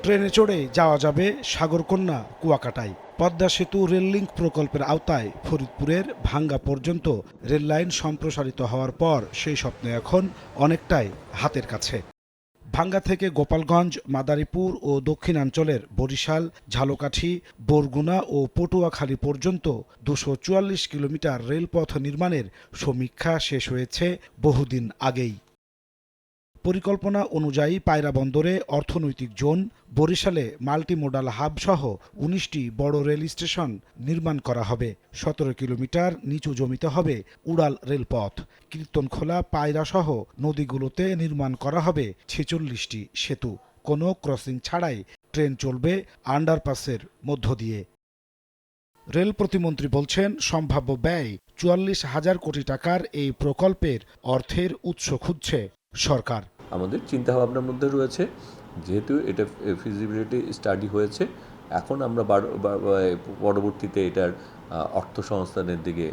ট্রেনে চড়ে যাওয়া যাবে সাগরকন্যা কুয়াকাটায়। পদ্মা সেতু রেল লিংক প্রকল্পের আওতায় ফরিদপুরের ভাঙ্গা পর্যন্ত রেল লাইন সম্প্রসারিত হওয়ার পর সেই স্বপ্ন এখন অনেকটাই হাতের কাছে। ভাঙ্গা থেকে গোপালগঞ্জ, মাদারীপুর ও দক্ষিণাঞ্চলের বরিশাল, ঝালকাঠি, বরগুনা ও পটুয়াখালী পর্যন্ত ২৪৪ কিলোমিটার রেলপথ নির্মাণের সমীক্ষা শেষ হয়েছে বহুদিন আগেই। পরিকল্পনা অনুযায়ী পায়রা বন্দরে অর্থনৈতিক জোন, বরিশালে মাল্টিমোডাল হাব সহ ১৯টি বড় রেল স্টেশন নির্মাণ করা হবে। ১৭ কিলোমিটার নিচু জমিতে হবে উড়াল রেলপথ। কীর্তনখোলা, পায়রা সহ নদীগুলোতে নির্মাণ করা হবে ৪৬টি সেতু। কোনো ক্রসিং ছাড়াই ট্রেন চলবে আন্ডারপাসের মধ্য দিয়ে। রেল প্রতিমন্ত্রী বলছেন, সম্ভাব্য ব্যয় ৪৪,০০০ কোটি টাকার এই প্রকল্পের অর্থের উৎস খুঁজছে সরকার। আমাদের চিন্তাভাবনার মধ্যে রয়েছে, যেহেতু এটা ফিজিবিলিটি স্টাডি হয়েছে, এখন আমরা পরবর্তীতে এটার অর্থ সংস্থানের দিকে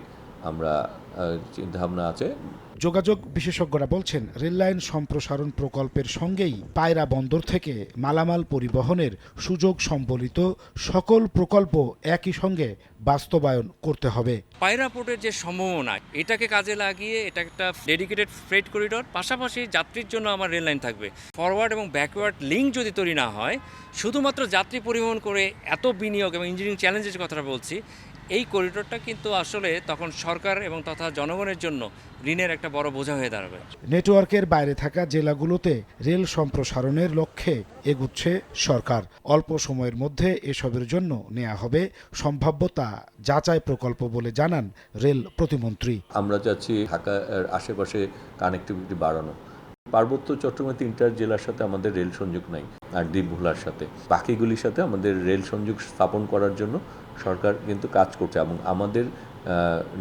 আমরা চিন্তাভাবনা আছে। যোগাযোগ বিশেষজ্ঞরা বলছেন, রেললাইন সম্প্রসারণ প্রকল্পের সঙ্গেই পায়রা বন্দর থেকে মালামাল পরিবহনের সুযোগ সম্বলিত সকল প্রকল্প একই সঙ্গে বাস্তবায়ন করতে হবে। পায়রা পোর্টের যে সম্ভাবনা, এটাকে কাজে লাগিয়ে এটা একটা ডেডিকেটেড ফ্রেট করিডর, পাশাপাশি যাত্রীর জন্য আমার রেল লাইন থাকবে। ফরওয়ার্ড এবং ব্যাকওয়ার্ড লিঙ্ক যদি তৈরি না হয়, শুধুমাত্র যাত্রী পরিবহন করে এত বিনিয়োগ এবং ইঞ্জিনিয়ারিং চ্যালেঞ্জের কথাটা বলছি, এই করিডোরটা কিন্তু আসলে তখন সরকার এবং তথা জনগণের জন্য ঋণের একটা বড় বোঝা হয়ে দাঁড়াবে। নেটওয়ার্কের বাইরে থাকা জেলাগুলোতে রেল সম্প্রসারণের লক্ষ্যে এগুচ্ছে সরকার। অল্প সময়ের মধ্যে এসবের জন্য নেওয়া হবে সম্ভাব্যতা যাচাই প্রকল্প বলে জানান রেল প্রতিমন্ত্রী। আমরা চাচ্ছি ঢাকার আশেপাশে কানেক্টিভিটি বাড়ানো। পার্বত্য চট্টগ্রামের ৩টা জেলার সাথে আমাদের রেল সংযোগ নাই, আর দ্বীপগুলোর সাথে বাকিগুলির সাথে আমাদের রেল সংযোগ স্থাপন করার জন্য সরকার কিন্তু কাজ করছে এবং আমাদের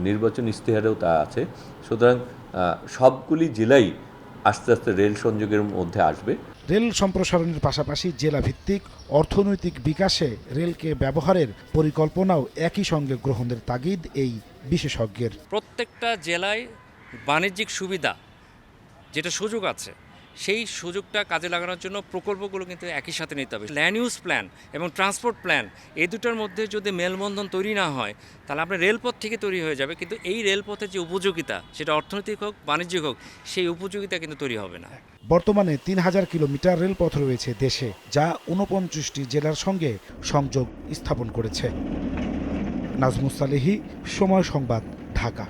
নির্বাচন ইশতেহারেও তা আছে। সুতরাং সবগুলি জেলাই আস্তে আস্তে রেল সংযোগের মধ্যে আসবে। রেল সম্প্রসারণের পাশাপাশি জেলাভিত্তিক অর্থনৈতিক বিকাশে রেলকে ব্যবহারের পরিকল্পনাও একই সঙ্গে গ্রহণের তাগিদ এই বিশেষজ্ঞের। প্রত্যেকটা জেলায় বাণিজ্যিক সুবিধা যেটা সুযোগ আছে, সেই সুযোগটা কাজে লাগানোর জন্য প্রকল্পগুলো কিন্তু একই সাথে নিতে হবে। ল্যান্ড ইউজ প্ল্যান এবং ট্রান্সপোর্ট প্ল্যান, এই দুটোর মধ্যে যদি মেলবন্ধন তৈরি না হয়, তাহলে আপনার রেলপথ থেকে তৈরি হয়ে যাবে, কিন্তু এই রেলপথের যে উপযোগিতা, সেটা অর্থনৈতিক হোক বাণিজ্যিক হোক, সেই উপযোগিতা কিন্তু তৈরি হবে না। বর্তমানে ৩,০০০ কিলোমিটার রেলপথ রয়েছে দেশে, যা ৪৯টি জেলার সঙ্গে সংযোগ স্থাপন করেছে। নাজমুস সালেহী, সময় সংবাদ, ঢাকা।